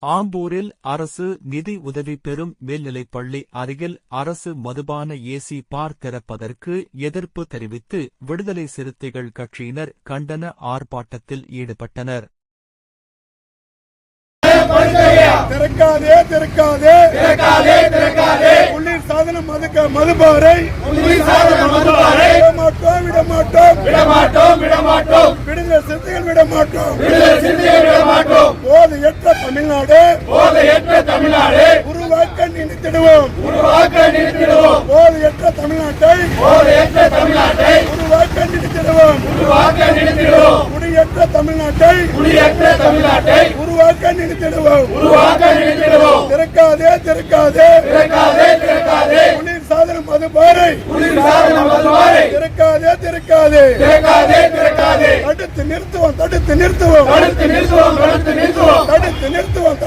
ஆம்பூரில் அரசு நிதி உதவி பெறும் மேல்நிலைப்பள்ளி அருகில் அரசு மதுபான ஏசி பார் திறப்பதற்கு எதிர்ப்பு தெரிவித்து விடுதலை சிறுத்தைகள் கட்சியினர் கண்டன ஆர்ப்பாட்டத்தில் ஈடுபட்டனர். திறக்காதே திறக்காதே திறக்காதே திறக்காதே உள்ளில் சாதன மதுபாரை விடமாட்டோம் விடமாட்டோம் விடமாட்டோம் விடமாட்டோம் விடுதலை சிறுத்தைகள் விடமாட்டோம் விடுதலை சிறுத்தைகள் விடமாட்டோம். போதையற்ற தமிழ்நாடு போதையற்ற தமிழ்நாடு உருவாக்க நினைத்திடுவோம் உருவாக்க நினைத்திடுவோம். போதையற்ற தமிழ்நாட்டை போதையற்ற தமிழ்நாட்டை உருவாக்க நினைத்திடுவோம் உருவாக்க நினைத்திடுவோம். குடியற்ற தமிழ்நாட்டை குடியற்ற தமிழ்நாட்டை உருவாக்க நினைத்திடுவோம் உருவாக்க நினைத்திடுவோம். திறக்காதே திறக்காதே திறக்காதே திறக்காதே உள்ளில் சாதன மதுபாரை உள்ளில் சாதன மதுபாரை திறக்காதே திறக்காதே திறக்காதே திறக்காதே. தடுத்து நிறுத்துவோம் தடுத்து நிறுத்துவோம் தடுத்து நிறுத்துவோம் தடுத்து நிறுத்துவோம் தடுத்து நிறுத்துவோம்.